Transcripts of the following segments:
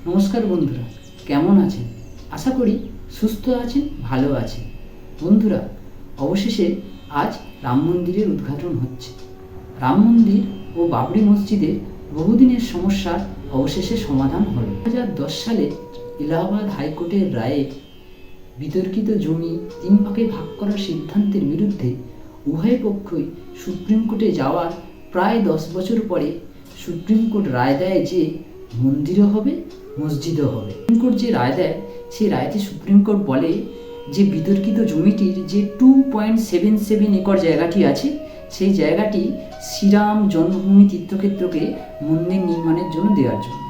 নমস্কার বন্ধুরা, কেমন আছেন? আশা করি সুস্থ আছেন, ভালো আছেন। বন্ধুরা, অবশেষে আজ রাম মন্দিরের উদ্ঘাটন হচ্ছে। রাম মন্দির ও বাবরি মসজিদের বহুদিনের সমস্যার অবশেষে সমাধান হলো। 2010 সালে এলাহাবাদ হাইকোর্টের রায়ে বিতর্কিত জমি 3 ভাগে ভাগ করার সিদ্ধান্তের বিরুদ্ধে উভয় পক্ষই সুপ্রিম কোর্টে যাওয়ার প্রায় 10 বছর পরে সুপ্রিম কোর্ট রায় দেয় যে মন্দিরও হবে, মসজিদও হবে। সুপ্রিম কোর্ট যে রায় দেয়, সেই রায়তে সুপ্রিম কোর্ট বলে যে বিতর্কিত জমিটির যে 2.77 একর জায়গাটি আছে, সেই জায়গাটি শ্রীরাম জন্মভূমি তীর্থক্ষেত্রকে মন্দির নির্মাণের জন্য দেওয়ার জন্য।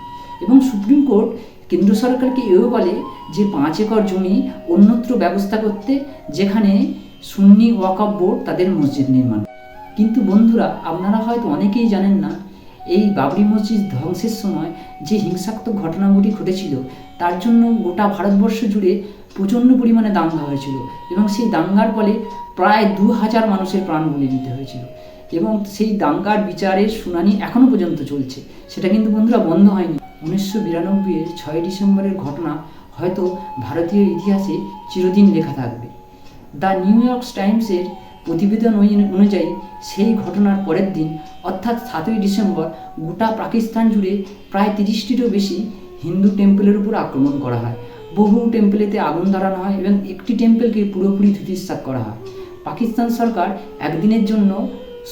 এবং সুপ্রিম কোর্ট কেন্দ্র সরকারকে এও বলে যে 5 একর জমি অন্যত্র ব্যবস্থা করতে, যেখানে সুন্নি ওয়াকফ বোর্ড তাদের মসজিদ নির্মাণ। কিন্তু বন্ধুরা, আপনারা হয়তো অনেকেই জানেন না, এই বাবরি মসজিদ ধ্বংসের সময় যে হিংসাত্মক ঘটনাগুলি ঘটেছিল, তার জন্য গোটা ভারতবর্ষ জুড়ে প্রচণ্ড পরিমাণে দাঙ্গা হয়েছিল এবং সেই দাঙ্গার ফলে প্রায় 2000 মানুষের প্রাণ বলি দিতে হয়েছিল। এবং সেই দাঙ্গার বিচারের শুনানি এখনও পর্যন্ত চলছে, সেটা কিন্তু বন্ধুরা বন্ধ হয়নি। 1992-এর 6 ডিসেম্বরের ঘটনা হয়তো ভারতীয় ইতিহাসে চিরদিন লেখা থাকবে। দ্য নিউ ইয়র্ক টাইমসের প্রতিবেদন অনুযায়ী সেই ঘটনার পরের দিন অর্থাৎ 7ই ডিসেম্বর গোটা পাকিস্তান জুড়ে প্রায় 30টিরও বেশি হিন্দু টেম্পলের উপর আক্রমণ করা হয়। বহু টেম্পলেতে আগুন ধরানো হয় এবং একটি টেম্পলকে পুরোপুরি ধূলিসাৎ করা হয়। পাকিস্তান সরকার একদিনের জন্য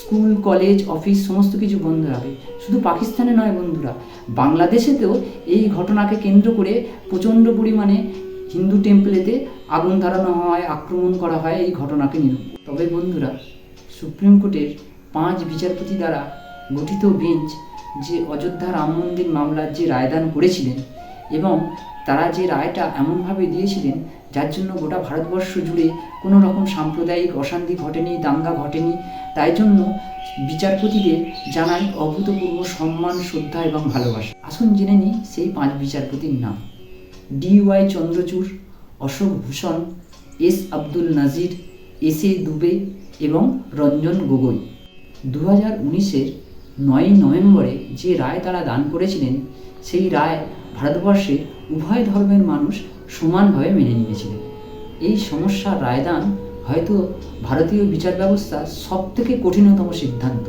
স্কুল, কলেজ, অফিস সমস্ত কিছু বন্ধ রাখে। শুধু পাকিস্তানে নয় বন্ধুরা, বাংলাদেশেতেও এই ঘটনাকে কেন্দ্র করে প্রচণ্ড পরিমাণে হিন্দু টেম্পলেতে আগুন ধরানো হয়, আক্রমণ করা হয় এই ঘটনাকে নিয়ে। তবে বন্ধুরা, সুপ্রিম কোর্টের 5 বিচারপতি দ্বারা গঠিত বেঞ্চ যে অযোধ্যা রাম মন্দির মামলার যে রায়দান করেছিলেন এবং তারা যে রায়টা এমনভাবে দিয়েছিলেন যার জন্য গোটা ভারতবর্ষ জুড়ে কোনো রকম সাম্প্রদায়িক অশান্তি ঘটেনি, দাঙ্গা ঘটেনি, তাই জন্য বিচারপতিদের জানাই অভূতপূর্ব সম্মান, শ্রদ্ধা এবং ভালোবাসা। আসুন জেনে নিই সেই 5 বিচারপতির নাম। DY চন্দ্রচূড়, অশোক ভূষণ, S আব্দুল নাজির, SA দুবে এবং রঞ্জন গগৈ। 2019-এর 9 নভেম্বরে যে রায় তারা দান করেছিলেন, সেই রায় ভারতবর্ষের উভয় ধর্মের মানুষ সমানভাবে মেনে নিয়েছিলেন। এই সমস্যার রায়দান হয়তো ভারতীয় বিচার ব্যবস্থার সবথেকে কঠিনতম সিদ্ধান্ত।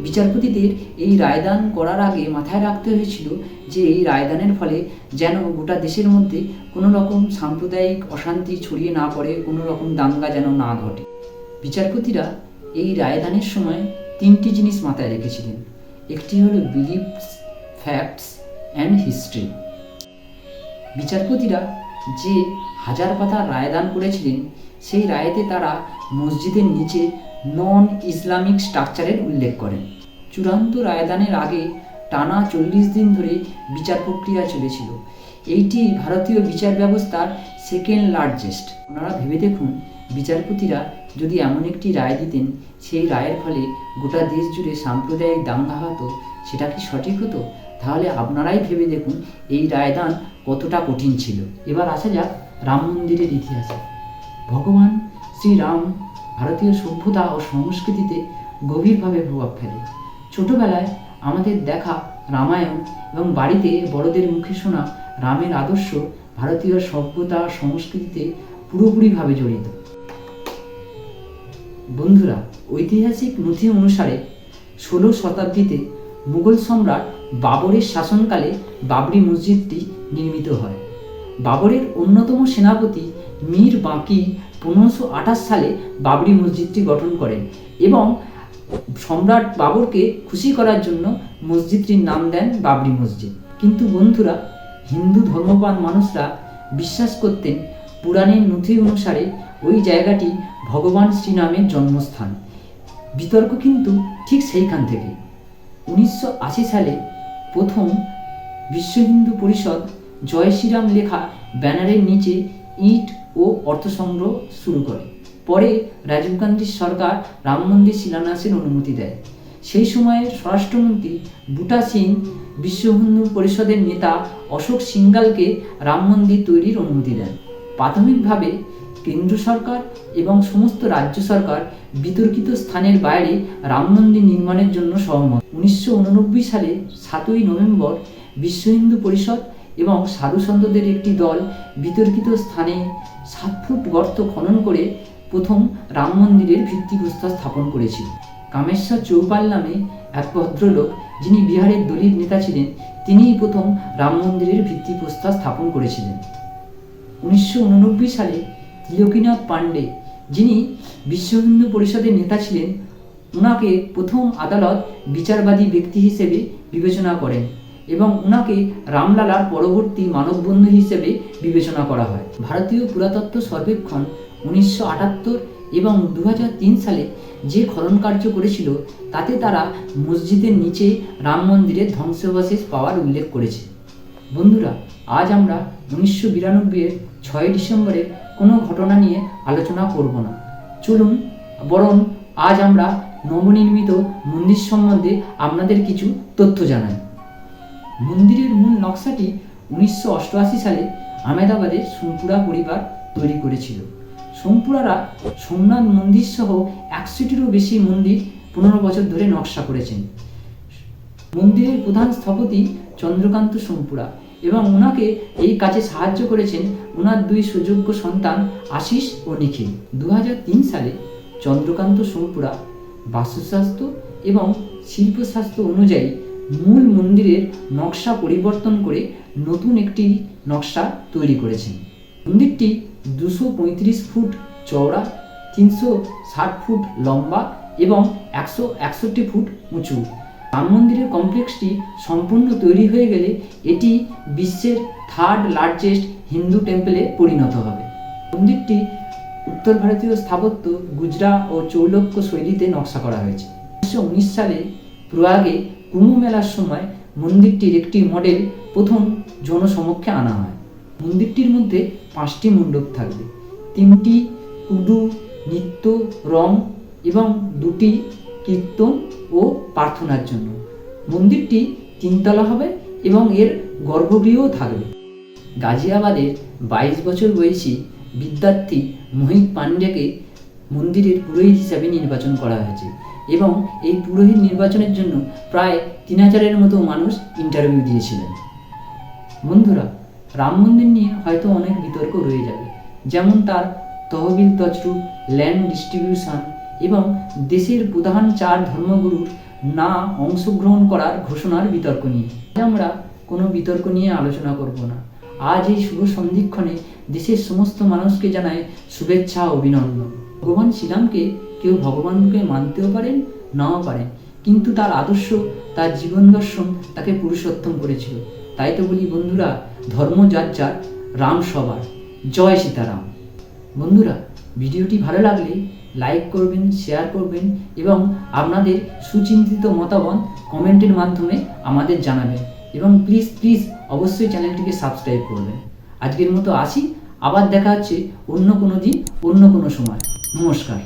বিচারপতিদের এই রায়দান করার আগে মাথায় রাখতে হয়েছিল যে এই রায়দানের ফলে যেন গোটা দেশের মধ্যে কোনো রকম সাম্প্রদায়িক অশান্তি ছড়িয়ে না পড়ে, কোনো রকম দাঙ্গা যেন না ঘটে। বিচারপতিরা এই রায়দানের সময় 3টি জিনিস মাথায় রেখেছিলেন। একটি হলো বিলিফস, ফ্যাক্টস অ্যান্ড হিস্ট্রি। বিচারপতিরা যে 1000 পাতার রায়দান করেছিলেন, সেই রায়েতে তারা মসজিদের নিচে নন ইসলামিক স্ট্রাকচারের উল্লেখ করেন। চূড়ান্ত রায়দানের আগে টানা 40 দিন ধরে বিচার প্রক্রিয়া চলেছিল। এইটি ভারতীয় বিচার ব্যবস্থার সেকেন্ড লার্জেস্ট। আপনারা ভেবে দেখুন, বিচারপতিরা যদি এমন একটি রায় দিতেন, সেই রায়ের ফলে গোটা দেশ জুড়ে সাম্প্রদায়িক দাঙ্গা হতো, সেটা কি সঠিক হতো? তাহলে আপনারাই ভেবে দেখুন এই রায়দান কতটা কঠিন ছিল। এবার আসা যাক রাম মন্দিরের ইতিহাসে। ভগবান শ্রীরাম ভারতীয় সভ্যতা ও সংস্কৃতিতে গভীরভাবে প্রভাব ফেলে। ছোটবেলায় আমাদের দেখা রামায়ণ এবং বাড়িতে বড়দের মুখে শোনা রামের আদর্শ ভারতীয় সভ্যতা সংস্কৃতিতে পুরোপুরিভাবে জড়িত। বন্ধুরা, ঐতিহাসিক নথি অনুসারে 16 শতাব্দীতে মুঘল সম্রাট বাবরের শাসনকালে বাবরি মসজিদটি নির্মিত হয়। বাবরের অন্যতম সেনাপতি মীর বাঁকি 1528 সালে বাবরি মসজিদটি গঠন করেন এবং সম্রাট বাবরকে খুশি করার জন্য মসজিদটির নাম দেন বাবরি মসজিদ। কিন্তু বন্ধুরা, হিন্দু ধর্মপ্রাণ মানুষরা বিশ্বাস করতেন পুরাণের নথি অনুসারে ওই জায়গাটি ভগবান শ্রীরামের জন্মস্থান। বিতর্ক কিন্তু ঠিক সেইখান থেকে। 1980 সালে প্রথম বিশ্ব হিন্দু পরিষদ জয় শ্রীরাম লেখা ব্যানারের নিচে ইট ও অর্থ সংগ্রহ শুরু করে। পরে রাজীব গান্ধীর সরকার রাম মন্দির শিলান্যাসের অনুমতি দেয়। সেই সময়ের স্বরাষ্ট্রমন্ত্রী বুটা সিং বিশ্ব হিন্দু পরিষদের নেতা অশোক সিঙ্গালকে রাম মন্দির তৈরির অনুমতি দেন। প্রাথমিকভাবে কেন্দ্র সরকার এবং সমস্ত রাজ্য সরকার বিতর্কিত স্থানের বাইরে রাম মন্দির নির্মাণের জন্য সহমত। 1989 সালে 7ই নভেম্বর বিশ্ব হিন্দু পরিষদ এবং সাধুসন্তদের একটি দল বিতর্কিত স্থানে 7 ফুট গর্ত খনন করে প্রথম রাম মন্দিরের ভিত্তিপ্রস্তর স্থাপন করেছিল। কামেশ্বর চৌপাল নামে এক ভদ্রলোক, যিনি বিহারের দলিত নেতা ছিলেন, তিনিই প্রথম রাম মন্দিরের ভিত্তিপ্রস্তর স্থাপন করেছিলেন। 1989 সালে ত্রিলোকীনাথ পাণ্ডে, যিনি বিশ্ব হিন্দু পরিষদের নেতা ছিলেন, ওনাকে প্রথম আদালত বিচারবাদী ব্যক্তি হিসেবে বিবেচনা করেন এবং ওনাকে রামলালার পরবর্তী মানববন্ধু হিসেবে বিবেচনা করা হয়। ভারতীয় পুরাতত্ত্ব সর্বেক্ষণ 1978 এবং 2003 সালে যে খনন কার্য করেছিল, তাতে তারা মসজিদের নিচে রাম মন্দিরের ধ্বংসাবশেষ পাওয়ার উল্লেখ করেছে। বন্ধুরা, আজ আমরা 1992-এর 6 ডিসেম্বরের কোনো ঘটনা নিয়ে আলোচনা করব না। চলুন বরং আজ আমরা নবনির্মিত মন্দির সম্বন্ধে আপনাদের কিছু তথ্য জানাই। মন্দিরের মূল নকশাটি 1988 সালে আহমেদাবাদের সোমপুরা পরিবার তৈরি করেছিল। সোমপুরারা সোমনাথ মন্দির সহ 100টিরও বেশি মন্দির 15 বছর ধরে নকশা করেছেন। মন্দিরের প্রধান স্থপতি চন্দ্রকান্ত সোমপুরা এবং ওনাকে এই কাজে সাহায্য করেছেন ওনার 2 সুযোগ্য সন্তান আশিস ও নিখিল। 2003 সালে চন্দ্রকান্ত সোমপুরা বাস্তুশাস্ত্র এবং শিল্পশাস্ত্র অনুযায়ী মূল মন্দিরের নকশা পরিবর্তন করে নতুন একটি নকশা তৈরি করেছেন। মন্দিরটি 235 ফুট চওড়া, 360 ফুট লম্বা এবং 161 ফুট উঁচু। রাম মন্দিরের কমপ্লেক্সটি সম্পূর্ণ তৈরি হয়ে গেলে এটি বিশ্বের 3rd লার্জেস্ট হিন্দু টেম্পলে পরিণত হবে। মন্দিরটি উত্তর ভারতীয় স্থাপত্য, গুজরা ও চৌলক্য শৈলীতে নকশা করা হয়েছে। 1919 সালে প্রয়াগে কুম্ভ মেলার সময় মন্দিরটির একটি মডেল প্রথম জনসমক্ষে আনা হয়। মন্দিরটির মধ্যে 5টি মণ্ডপ থাকবে, 3টি উডু, নৃত্য, রং এবং 2টি কীর্তন ও প্রার্থনার জন্য। মন্দিরটি 3 তলা হবে এবং এর গর্ভগৃহও থাকবে। গাজিয়াবাদের 22 বছর বয়সী বিদ্যার্থী মোহিত পাণ্ডেকে মন্দিরের পুরোহিত হিসাবে নির্বাচন করা হয়েছে এবং এই পুরোহিত নির্বাচনের জন্য প্রায় 3000-এর মতো মানুষ ইন্টারভিউ দিয়েছিলেন। বন্ধুরা, রাম মন্দির নিয়ে হয়তো অনেক বিতর্ক রয়ে যাবে, যেমন তার তহবিল তছরূপ, ল্যান্ড ডিস্ট্রিবিউশন এবং দেশের প্রধান 4 ধর্মগুরুর না অংশগ্রহণ করার ঘোষণার বিতর্ক নিয়ে। আমরা কোনো বিতর্ক নিয়ে আলোচনা করব না। আজ এই শুভ সন্ধিক্ষণে দেশের সমস্ত মানুষকে জানায় শুভেচ্ছা ও অভিনন্দন। ভগবান শ্রীরামকে কেউ ভগবান রূপে মানতেও পারেন, নাও পারেন, কিন্তু তার আদর্শ, তার জীবন দর্শন তাকে পুরুষোত্তম করেছিল। তাই তো বলি বন্ধুরা, ধর্ম যার যার, রাম সবার। জয় সীতারাম। বন্ধুরা, ভিডিওটি ভালো লাগলে লাইক করবেন, শেয়ার করবেন এবং আপনাদের সুচিন্তিত মতামত কমেন্টের মাধ্যমে আমাদের জানাবেন এবং প্লিজ অবশ্যই চ্যানেলটিকে সাবস্ক্রাইব করবেন। আজকের মতো আসি, আবার দেখা হচ্ছে অন্য কোনো দিন, অন্য কোনো সময়। নমস্কার।